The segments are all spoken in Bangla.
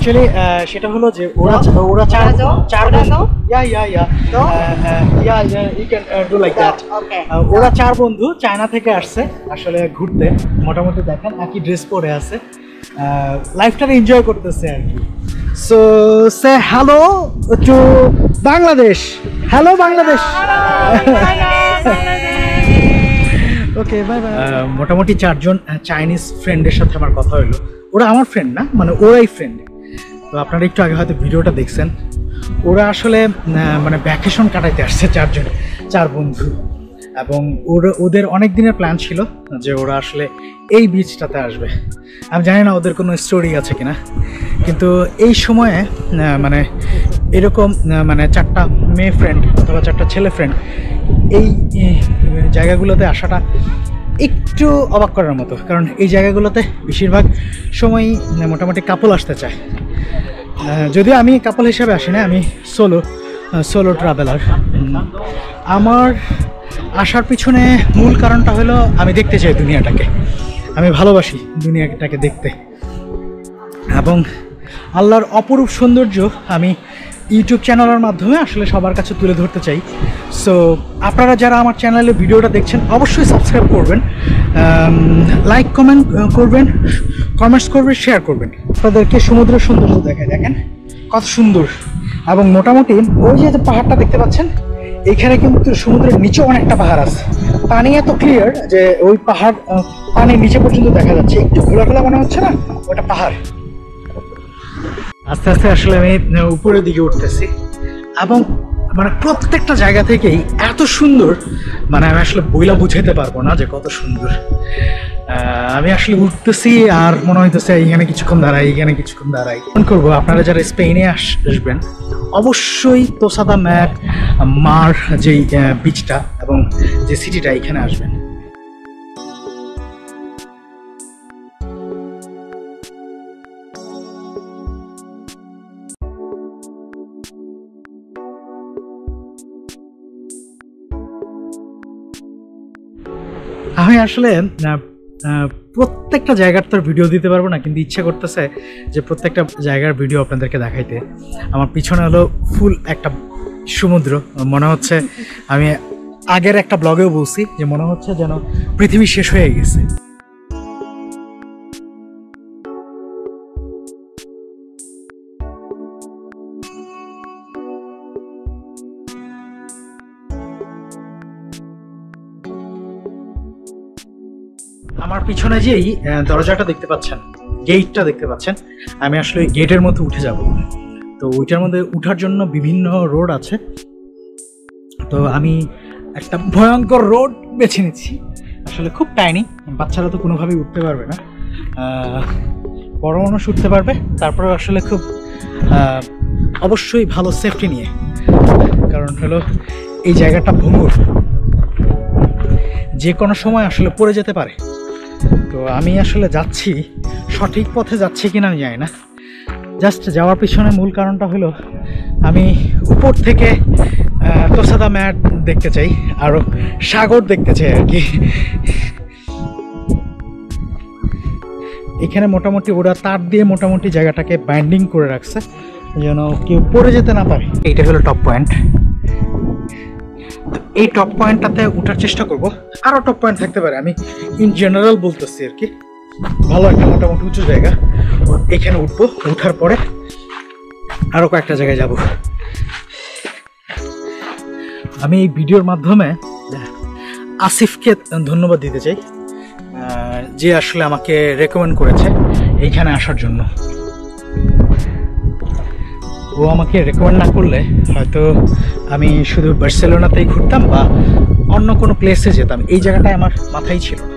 অ্যাকচুয়ালি সেটা হলো যে ওরা ওরা চার বন্ধু you can do like that. ওরা চার বন্ধু চায়না থেকে আসছে আসলে ঘুরতে, মোটামুটি দেখেন একই ড্রেস পরে আছে, লাইফটা এনজয় করতেছে আর কি। So say hello to Bangladesh, hello Bangladesh. Okay bye bye. মোটামুটি চারজন চাইনিজ ফ্রেন্ডের সাথে আমার কথা হলো। ওরা আমার ফ্রেন্ড না, মানে ওরাই ফ্রেন্ড। তো আপনারা একটু আগে হয়তো ভিডিওটা দেখছেন। ওরা আসলে মানে ভ্যাকেশন কাটাইতে আসছে চার বন্ধু, এবং ওদের অনেক দিনের প্ল্যান ছিল যে ওরা আসলে এই বিচটাতে আসবে। আমি জানি না ওদের কোনো স্টোরি আছে কিনা, কিন্তু এই সময়ে মানে এরকম মানে চারটা মেয়ে ফ্রেন্ড অথবা চারটা ছেলে ফ্রেন্ড এই জায়গাগুলোতে আসাটা একটু অবাক করার মতো, কারণ এই জায়গাগুলোতে বেশিরভাগ সময়ই মোটামুটি কাপল আসতে চায়। যদিও আমি কাপল হিসেবে আসি না, আমি সোলো ট্রাভেলার। আমার আসার পিছনে মূল কারণটা হলো আমি দেখতে চাই দুনিয়াটাকে, আমি ভালোবাসি দুনিয়াটাকে দেখতে, এবং আল্লাহর অপরূপ সৌন্দর্য আমি ইউটিউব চ্যানেলের মাধ্যমে আসলে সবার কাছে তুলে ধরতে চাই। সো আপনারা যারা আমার চ্যানেলে ভিডিওটা দেখছেন অবশ্যই সাবস্ক্রাইব করবেন, লাইক কমেন্ট করবেন, কমেন্টস করবেন, শেয়ার করবেন। আপনাদেরকে সমুদ্রের সৌন্দর্য দেখায়, দেখেন কত সুন্দর। এবং মোটামুটি ওই যে পাহাড়টা দেখতে পাচ্ছেন, এখানে কিন্তু সমুদ্রের নিচে অনেকটা পাহাড় আছে। পানি এত ক্লিয়ার যে ওই পাহাড় পানির নিচে পর্যন্ত দেখা যাচ্ছে, একটু খোলা খোলা মনে হচ্ছে না, ওটা পাহাড়। আস্তে আস্তে আসলে আমি উপরের দিকে উঠতেছি, এবং মানে প্রত্যেকটা জায়গা থেকেই এত সুন্দর, মানে আমি আসলে বইলা বুঝাইতে পারবো না যে কত সুন্দর। আমি আসলে উঠতেছি আর মনে হইতেছে এইখানে কিছুক্ষণ দাঁড়াই। ফোন করবো আপনারা যারা স্পেনে আসবেন অবশ্যই তোসা দে মার যেই বিচটা এবং যে সিটিটা, এখানে আসবেন। আমি আসলে প্রত্যেকটা জায়গার তো ভিডিও দিতে পারবো না, কিন্তু ইচ্ছা করতেছে যে প্রত্যেকটা জায়গার ভিডিও আপনাদেরকে দেখাইতে। আমার পিছনে হলো ফুল একটা সমুদ্র, মনে হচ্ছে আমি আগের একটা ব্লগেও বলছি যে মনে হচ্ছে যেন পৃথিবী শেষ হয়ে গেছে। আমার পিছনে যেই দরজাটা দেখতে পাচ্ছেন, গেটটা দেখতে পাচ্ছেন, আমি আসলে ওই গেটের মধ্যে উঠে যাব। তো ওইটার মধ্যে উঠার জন্য বিভিন্ন রোড আছে, তো আমি একটা ভয়ঙ্কর রোড বেছে নিচ্ছি। আসলে খুব টাইনি, বাচ্চারা তো কোনোভাবেই উঠতে পারবে না, বড় মানুষ উঠতে পারবে, তারপরে আসলে খুব অবশ্যই ভালো সেফটি নিয়ে, কারণ হলো এই জায়গাটা ভঙ্গুর, যে কোনো সময় আসলে পড়ে যেতে পারে। তো আমি আসলে যাচ্ছি, সঠিক পথে যাচ্ছি কিনা আমি জানি না। জাস্ট যাওয়ার পিছনে মূল কারণটা হলো আমি উপর থেকে তোসা দে মার দেখতে চাই, আরও সাগর দেখতে চাই আর কি। এখানে মোটামুটি ওরা তার দিয়ে মোটামুটি জায়গাটাকে বাইন্ডিং করে রাখছে যেন কেউ পড়ে যেতে না পারে। এইটা হলো টপ পয়েন্ট। এই টপ পয়েন্টটাতে উঠার চেষ্টা করব, আরও টপ পয়েন্ট থাকতে পারে, আমি ইন জেনারেল বলতেছি আর কি। ভালো একটা মোটামুটি উঁচু জায়গা, এখানে উঠবো, উঠার পরে আরও কয়েকটা জায়গায় যাব। আমি এই ভিডিওর মাধ্যমে আসিফকে ধন্যবাদ দিতে চাই, যে আসলে আমাকে রেকমেন্ড করেছে এইখানে আসার জন্য। ও আমাকে রেকমেন্ড না করলে হয়তো আমি শুধু বার্সেলোনাতেই ঘুরতাম বা অন্য কোনো প্লেসে যেতাম, এই জায়গাটায় আমার মাথায় ছিল না।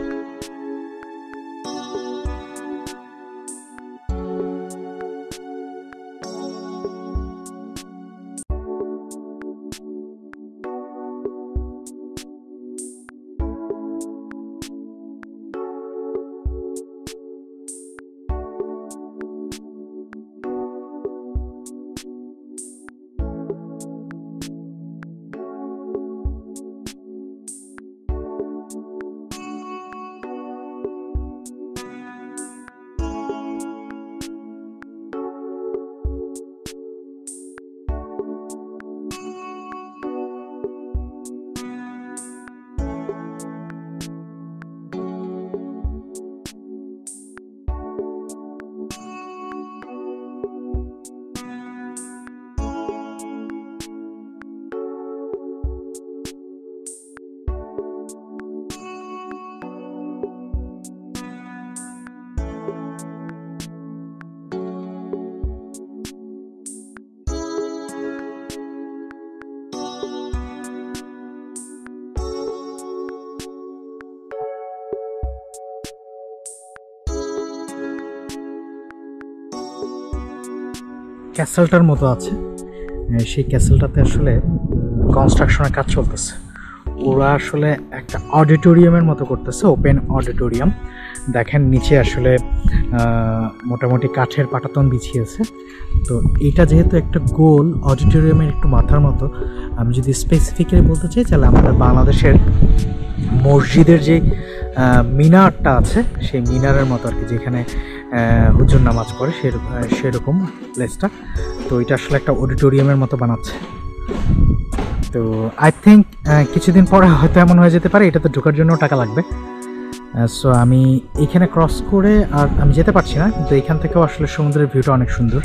ক্যাসেলটার মতো আছে, সেই ক্যাসেলটাতে আসলে কনস্ট্রাকশনের কাজ চলতেছে। ওরা আসলে একটা অডিটোরিয়ামের মতো করতেছে, ওপেন অডিটোরিয়াম। দেখেন নিচে আসলে মোটামুটি কাঠের পাটাতন বিছিয়েছে। তো এটা যেহেতু একটা গোল অডিটোরিয়ামের একটু মাথার মতো, আমি যদি স্পেসিফিক্যালি বলতে চাই তাহলে আমাদের বাংলাদেশের মসজিদের যে মিনারটা আছে সেই মিনারের মতো আর কি, যেখানে হুজুর নামাজ পড়ে সেরকম প্লেসটা। তো এটা আসলে একটা অডিটোরিয়ামের মতো বানাচ্ছে। তো আই থিঙ্ক কিছুদিন পরে হয়তো এমন হয়ে যেতে পারে এটাতে ঢোকার জন্য টাকা লাগবে। সো আমি এখানে ক্রস করে আর আমি যেতে পারছি না, কিন্তু এখান থেকেও আসলে সমুদ্রের ভিউটা অনেক সুন্দর।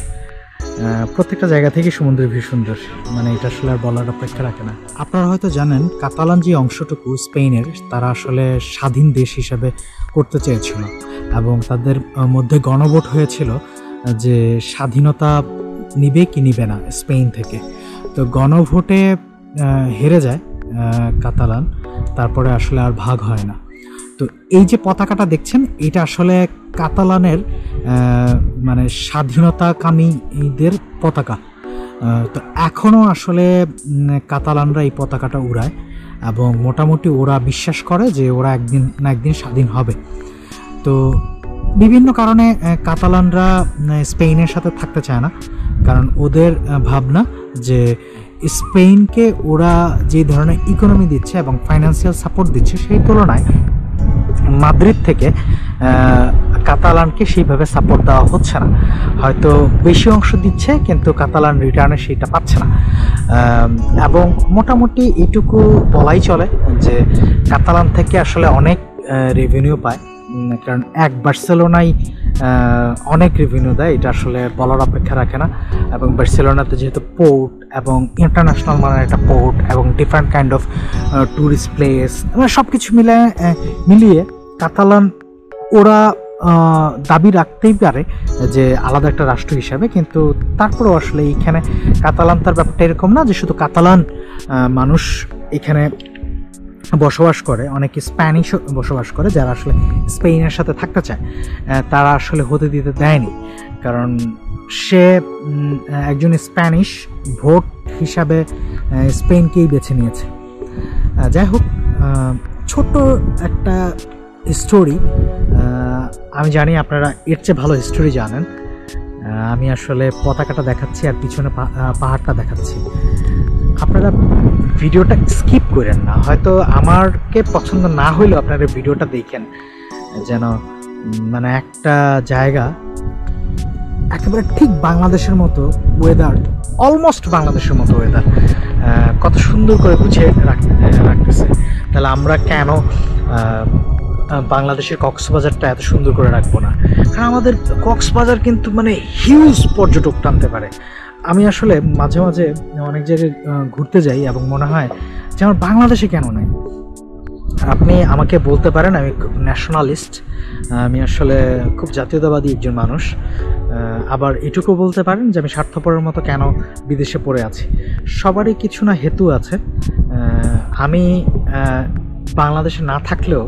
প্রত্যেকটা জায়গা থেকে সমুদ্রের ভিউ সুন্দর, মানে এটা আসলে আর বলার অপেক্ষা রাখে না। আপনারা হয়তো জানেন কাতালান যে অংশটুকু স্পেনের, তারা আসলে স্বাধীন দেশ হিসাবে করতে চেয়েছিল এবং তাদের মধ্যে গণভোট হয়েছিল যে স্বাধীনতা নিবে কি নিবে না স্পেন থেকে। তো গণভোটে হেরে যায় কাতালান, তারপরে আসলে আর ভাগ হয় না। তো এই যে পতাকাটা দেখছেন এটা আসলে কাতালানের মানে স্বাধীনতাকামীদের পতাকা। তো এখনও আসলে কাতালানরা এই পতাকাটা উড়ায় এবং মোটামুটি ওরা বিশ্বাস করে যে ওরা একদিন না একদিন স্বাধীন হবে। তো বিভিন্ন কারণে কাতালানরা স্পেনের সাথে থাকতে চায় না, কারণ ওদের ভাবনা যে স্পেনকে ওরা যে ধরনের ইকোনমি দিচ্ছে এবং ফাইন্যান্সিয়াল সাপোর্ট দিচ্ছে সেই তুলনায় মাদ্রিদ থেকে কাতালানকে সেইভাবে সাপোর্ট দেওয়া হচ্ছে না। হয়তো বেশি অংশ দিচ্ছে কিন্তু কাতালান রিটার্নে সেইটা পাচ্ছে না। এবং মোটামুটি এইটুকু বলাই চলে যে কাতালান থেকে আসলে অনেক রেভিনিউ পায়, কারণ এক বার্সেলোনায় অনেক রেভিনিউ দেয়, এটা আসলে বলার অপেক্ষা রাখে না। এবং বার্সেলোনাতে যেহেতু পোর্ট এবং ইন্টারন্যাশনাল মানের একটা পোর্ট এবং different kind of tourist place, সব কিছু মিলিয়ে কাতালান ওরা দাবি রাখতেই পারে যে আলাদা একটা রাষ্ট্র হিসাবে, কিন্তু তারপরেও আসলে এইখানে কাতালান তার ব্যাপারটা এরকম না যে শুধু কাতালান মানুষ এখানে বসবাস করে, অনেকে স্প্যানিশও বসবাস করে যারা আসলে স্পেনের সাথে থাকতে চায়, তারা আসলে হতে দিতে দেয়নি, কারণ সে একজন স্প্যানিশ ভোট হিসাবে স্পেনকেই বেছে নিয়েছে। যাই হোক, ছোট্ট একটা স্টোরি, আমি জানি আপনারা এর চেয়ে ভালো স্টোরি জানেন। আমি আসলে পতাকাটা দেখাচ্ছি আর পিছনে পাহাড়টা দেখাচ্ছি, আপনারা ভিডিওটা স্কিপ করেন না। হয়তো আমাকে পছন্দ না হইলেও আপনারা ভিডিওটা দেখেন, যেন মানে একটা জায়গা একেবারে ঠিক বাংলাদেশের মতো ওয়েদার, অলমোস্ট বাংলাদেশের মতো ওয়েদার কত সুন্দর করে গুছিয়ে রাখতেছে। তাহলে আমরা কেন বাংলাদেশের কক্সবাজারটা এত সুন্দর করে রাখবো না? কারণ আমাদের কক্সবাজার কিন্তু মানে হিউজ পর্যটক টানতে পারে। আমি আসলে মাঝে মাঝে অনেক জায়গায় ঘুরতে যাই এবং মনে হয় যে আমার বাংলাদেশে কেন নাই। আপনি আমাকে বলতে পারেন আমি ন্যাশনালিস্ট, আমি আসলে খুব জাতীয়তাবাদী একজন মানুষ, আবার এটুকু বলতে পারেন যে আমি স্বার্থপরের মতো কেন বিদেশে পড়ে আছি। সবারই কিছু না হেতু আছে। আমি বাংলাদেশে না থাকলেও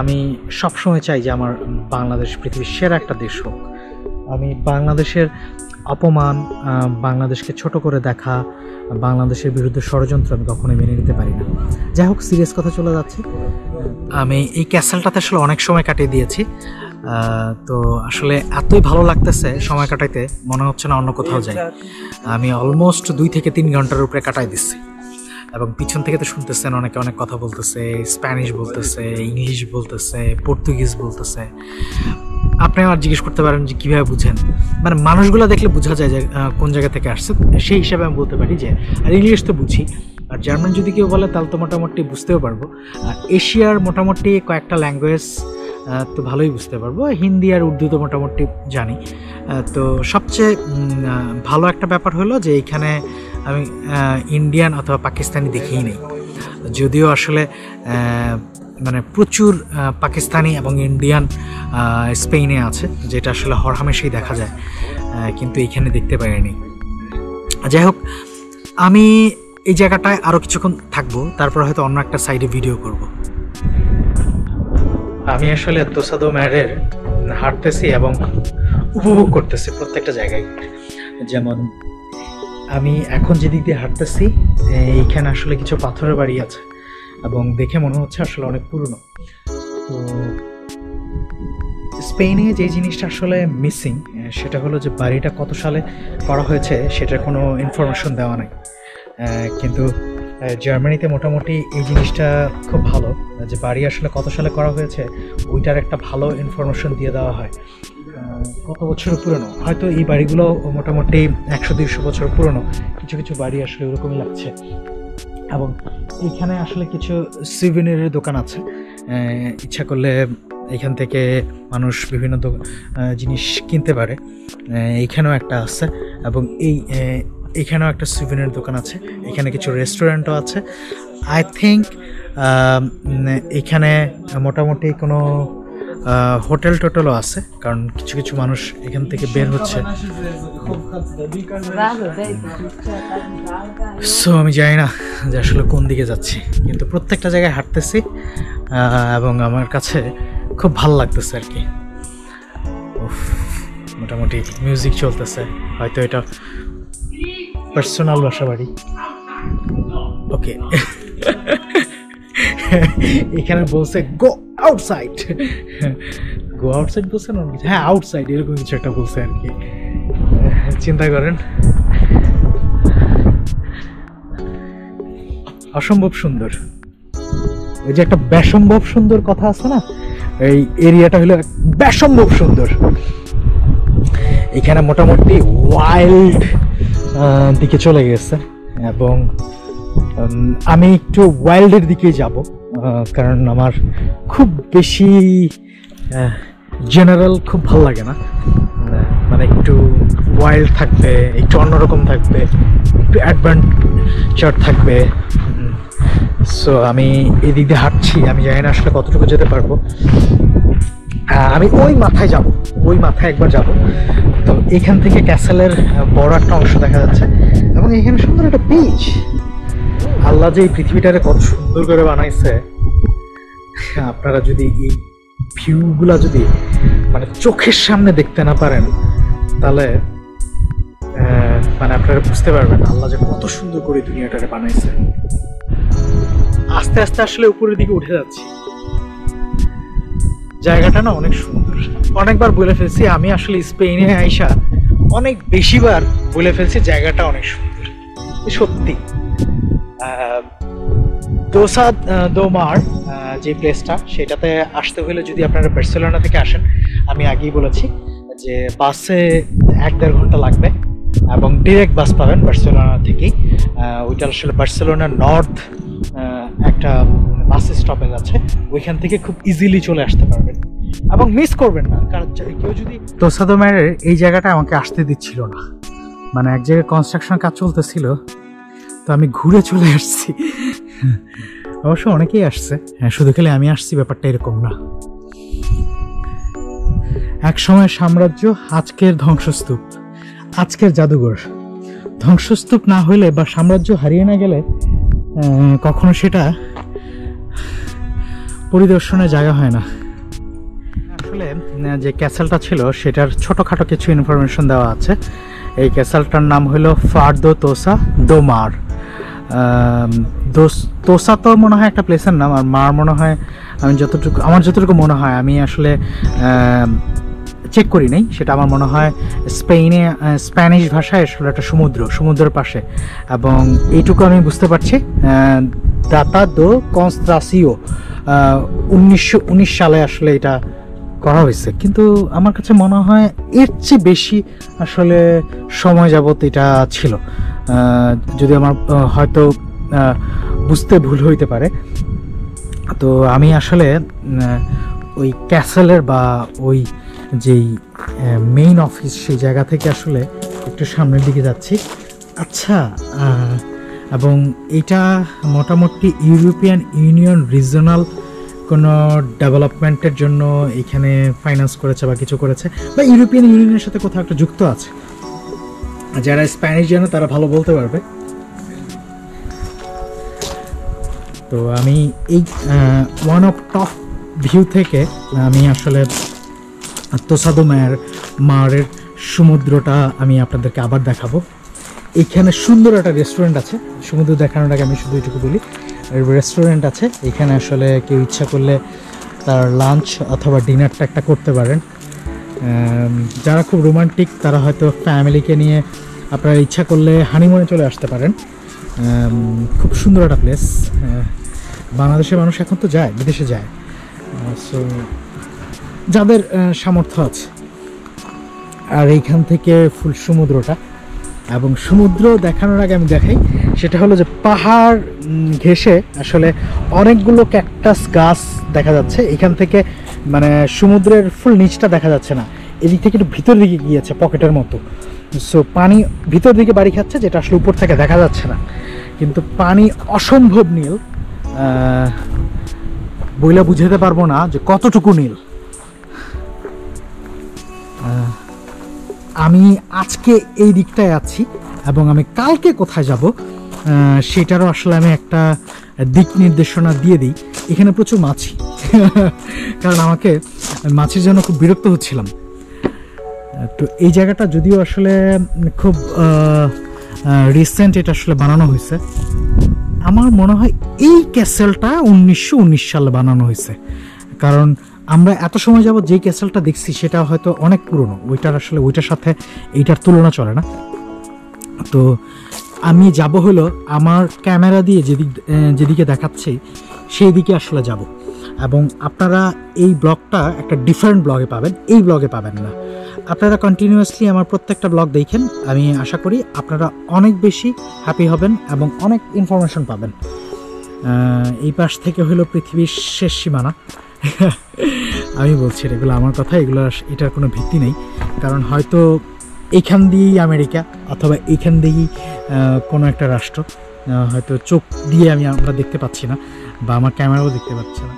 আমি সবসময় চাই যে আমার বাংলাদেশ পৃথিবীর সেরা একটা দেশ হোক। আমি বাংলাদেশের অপমান, বাংলাদেশকে ছোট করে দেখা, বাংলাদেশের বিরুদ্ধে ষড়যন্ত্র আমি কখনোই মেনে নিতে পারি না। যাই হোক, সিরিয়াস কথা চলে যাচ্ছে। আমি এই ক্যাসেলটাতে আসলে অনেক সময় কাটিয়ে দিয়েছি। তো আসলে এতই ভালো লাগতেছে সময় কাটাইতে, মনে হচ্ছে না অন্য কোথাও যাই। আমি অলমোস্ট 2 থেকে 3 ঘন্টার উপরে কাটাই দিচ্ছি এবং পিছন থেকে তো শুনতেছেন অনেকে অনেক কথা বলতেছে, স্প্যানিশ বলতেছে, ইংলিশ বলতেছে, পর্তুগিজ বলতেছে। আপনি আমার জিজ্ঞেস করতে পারেন যে কীভাবে বুঝেন, মানে মানুষগুলো দেখলে বোঝা যায় যে কোন জায়গা থেকে আসছে, সেই হিসাবে আমি বলতে পারি যে, আর ইংলিশ তো বুঝি, আর জার্মান যদি কেউ বলে তাহলে তো মোটামুটি বুঝতেও পারবো। আর এশিয়ার মোটামুটি কয়েকটা ল্যাঙ্গুয়েজ তো ভালোই বুঝতে পারবো, হিন্দি আর উর্দু তো মোটামুটি জানি। তো সবচেয়ে ভালো একটা ব্যাপার হলো যে এইখানে আমি ইন্ডিয়ান অথবা পাকিস্তানি দেখেই নেই, যদিও আসলে মানে প্রচুর পাকিস্তানি এবং ইন্ডিয়ান স্পেনে আছে, যেটা আসলে হরহামেশাই দেখা যায়, কিন্তু এইখানে দেখতে পাইনি। যাই হোক, আমি এই জায়গাটায় আরও কিছুক্ষণ থাকবো, তারপর হয়তো অন্য একটা সাইডে ভিডিও করব। আমি আসলে দোসাদো ম্যারের হাঁটতেছি এবং উপভোগ করতেছি প্রত্যেকটা জায়গায়। যেমন আমি এখন যেদিক দিয়ে হাঁটতেছি এইখানে আসলে কিছু পাথরের বাড়ি আছে এবং দেখে মনে হচ্ছে আসলে অনেক পুরনো। তো স্পেনে যে জিনিসটা আসলে মিসিং সেটা হলো যে বাড়িটা কত সালে করা হয়েছে সেটার কোনো ইনফরমেশন দেওয়া নাই, কিন্তু জার্মানিতে মোটামুটি এই জিনিসটা খুব ভালো যে বাড়ি আসলে কত সালে করা হয়েছে ওইটার একটা ভালো ইনফরমেশন দিয়ে দেওয়া হয়। কত বছর পুরনো, হয়তো এই বাড়িগুলো মোটামুটি 100-200 বছর পুরনো, কিছু কিছু বাড়ি আসলে ওরকমই লাগছে। এবং এইখানে আসলে কিছু সুভিনিরের দোকান আছে, ইচ্ছা করলে এখান থেকে মানুষ বিভিন্ন জিনিস কিনতে পারে। এইখানেও একটা আছে এবং এইখানেও একটা সুভিনির দোকান আছে, এখানে কিছু রেস্টুরেন্টও আছে। আই থিঙ্ক এখানে মোটামুটি কোনো হোটেল টোটেলও আছে, কারণ কিছু কিছু মানুষ এখান থেকে বের হচ্ছে। সো আমি জানি না যে আসলে কোন দিকে যাচ্ছি, কিন্তু প্রত্যেকটা জায়গায় হাঁটতেছি এবং আমার কাছে খুব ভালো লাগতেছে আর কি। মোটামুটি মিউজিক চলতেছে, হয়তো এটা পার্সোনাল বাসা বাড়ি। ওকে, এখানে বলছে গো আউটসাইড, গো আউটসাইড বলছে না, হ্যাঁ আউটসাইড এরকম কিছু একটা বলছে আর কি। চিন্তা করেন, অসম্ভব সুন্দর। ওই যে একটা বেসম্ভব সুন্দর কথা আছে না, এই এরিয়াটা হলো বেসম্ভব সুন্দর। এখানে মোটামুটি ওয়াইল্ড দিকে চলে গেছে এবং আমি একটু ওয়াইল্ডের দিকেই যাব, কারণ আমার খুব বেশি জেনারেল খুব ভালো লাগে না, মানে একটু ওয়াইল্ড থাকবে, একটু অন্যরকম থাকবে, একটু অ্যাডভেঞ্চার থাকবে। সো আমি এই দিক দিয়ে হাঁটছি, আমি জানি না আসলে কতটুকু যেতে পারবো। আমি ওই মাথায় যাব, ওই মাথায় একবার যাব। তো এখান থেকে ক্যাসেলের বড় একটা অংশ দেখা যাচ্ছে এবং এখানে সুন্দর একটা বিচ। আল্লাহ যে এই পৃথিবীটারে কত সুন্দর করে বানাইছে, আপনারা যদি এই ভিউগুলা যদি মানে চোখের সামনে দেখতে না পারেন তাহলে মানে আপনারা বুঝতে পারবেন আল্লাহ যে কত সুন্দর করে দুনিয়াটারে বানাইছে। আস্তে আস্তে আসলে উপরের দিকে উঠে যাচ্ছি, জায়গাটা না অনেক সুন্দর। অনেকবার বলে ফেলছি আমি আসলে স্পেনে আইসা অনেক বেশিবার বলে ফেলছি জায়গাটা অনেক সুন্দর, সত্যি। তোসা দো মার যে প্লেসটা, সেটাতে আসতে হলে যদি আপনারা বার্সেলোনা থেকে আসেন, আমি আগেই বলেছি যে বাসে 1-1.5 ঘন্টা লাগবে এবং ডিরেক্ট বাস পাবেন বার্সেলোনা থেকেই। ওইটা আসলে বার্সেলোনা নর্থ একটা বাস স্টপেজ আছে, ওইখান থেকে খুব ইজিলি চলে আসতে পারবেন এবং মিস করবেন না। কারণ কেউ যদি তোসা দো মারের এই জায়গাটা আমাকে আসতে দিচ্ছিল না, মানে এক জায়গায় কনস্ট্রাকশন কাজ চলতেছিল, তো আমি ঘুরে চলে আসছি। অবশ্য অনেকেই আসছে, হ্যাঁ, শুধু খেলে আমি আসছি ব্যাপারটা এরকম না। এক সময় সাম্রাজ্য, আজকের ধ্বংসস্তূপ, আজকের জাদুঘর। ধ্বংসস্তূপ না হইলে বা সাম্রাজ্য হারিয়ে না গেলে কখনো সেটা পরিদর্শনের জায়গা হয় না। আসলে যে ক্যাসেলটা ছিল সেটার ছোটোখাটো কিছু ইনফরমেশন দেওয়া আছে। এই ক্যাসেলটার নাম হলো ফার্দো তোসা দো মার। তোসা তো মনে হয় একটা প্লেসের নাম, আর মার মনে হয়, আমার যতটুকু মনে হয়, আমি আসলে চেক করি নাই, সেটা আমার মনে হয় স্প্যানিশ ভাষায় আসলে একটা সমুদ্রের পাশে। এবং এইটুকু আমি বুঝতে পারছি, দাতা দো কনস্ট্রাসিও 1919 সালে আসলে এটা করা হয়েছে, কিন্তু আমার কাছে মনে হয় এর চেয়ে বেশি আসলে সময় যাবত এটা ছিল, যদি আমার হয়তো বুঝতে ভুল হইতে পারে। তো আমি আসলে ওই ক্যাসেলের বা ওই যেই মেইন অফিস সেই জায়গা থেকে আসলে একটু সামনের দিকে যাচ্ছি। আচ্ছা, এবং এটা মোটামুটি ইউরোপিয়ান ইউনিয়ন রিজনাল কোনো ডেভেলপমেন্টের জন্য এখানে ফাইন্যান্স করেছে বা কিছু করেছে, বা ইউরোপিয়ান ইউনিয়নের সাথে কোথাও একটা যুক্ত আছে। যারা স্প্যানিশ জানে তারা ভালো বলতে পারবে। তো আমি এই ওয়ান অফ টপ ভিউ থেকে আমি আসলে তোসা দো মারের সমুদ্রটা আমি আপনাদেরকে আবার দেখাবো। এখানে সুন্দর একটা রেস্টুরেন্ট আছে, সমুদ্র দেখানোর আগে আমি শুধু এটুকু বলি, রেস্টুরেন্ট আছে এখানে, আসলে কেউ ইচ্ছা করলে তার লাঞ্চ অথবা ডিনারটা একটা করতে পারেন। যারা খুব রোমান্টিক তারা হয়তো ফ্যামিলিকে নিয়ে আপনারা ইচ্ছা করলে হানিমুনে চলে আসতে পারেন। খুব সুন্দর একটা প্লেস। বাংলাদেশের মানুষ এখন তো যায়, বিদেশে যায়, সো যাদের সামর্থ্য আছে। আর এইখান থেকে ফুল সমুদ্রটা, এবং সমুদ্র দেখানোর আগে আমি দেখাই, সেটা হলো যে পাহাড় ঘেঁষে আসলে অনেকগুলো ক্যাকটাস গাছ দেখা যাচ্ছে এখান থেকে, মানে সমুদ্রের ফুল নিচটা দেখা যাচ্ছে না, এদিক থেকে একটু ভিতর দিকে গিয়েছে পকেটের মতো। সো পানি ভিতর দিকে বাড়ি খাচ্ছে, যেটা আসলে উপর থেকে দেখা যাচ্ছে না, কিন্তু পানি অসম্ভব নীল, বইলা বুঝাতে পারবো না যে কতটুকু নীল। আমি আজকে এই দিকটায় আছি এবং আমি কালকে কোথায় যাব সেটারও আসলে আমি একটা দিক নির্দেশনা দিয়ে দিই। এখানে প্রচুর মাছি, কারণ আমাকে মাছের জন্য খুব বিরক্ত হচ্ছিলাম। তো এই জায়গাটা যদিও আসলে খুব রিসেন্ট এটা আসলে বানানো হয়েছে, আমার মনে হয় এই ক্যাসেলটা 1919 সালে বানানো হয়েছে, কারণ আমরা এত সময় যাবত যেই ক্যাসেলটা দেখছি সেটা হয়তো অনেক পুরনো, ওইটার সাথে এইটার তুলনা চলে না। তো আমি যাব হলো আমার ক্যামেরা দিয়ে যেদিকে দেখাচ্ছে সেই দিকে আসলে যাব, এবং আপনারা এই ব্লগটা একটা ডিফারেন্ট ব্লগে পাবেন, এই ব্লগে পাবেন না। আপনারা কন্টিনিউয়াসলি আমার প্রত্যেকটা ব্লগ দেখেন, আমি আশা করি আপনারা অনেক বেশি হ্যাপি হবেন এবং অনেক ইনফরমেশন পাবেন। এই পাশ থেকে হলো পৃথিবীর শেষ সীমানা। আমি বলছি এগুলো আমার কথা, এটার কোনো ভিত্তি নেই, কারণ হয়তো এইখান দিয়েই আমেরিকা অথবা এইখান দিয়েই কোনো একটা রাষ্ট্র, হয়তো চোখ দিয়ে আমরা দেখতে পাচ্ছি না বা আমার ক্যামেরাও দেখতে পাচ্ছি না।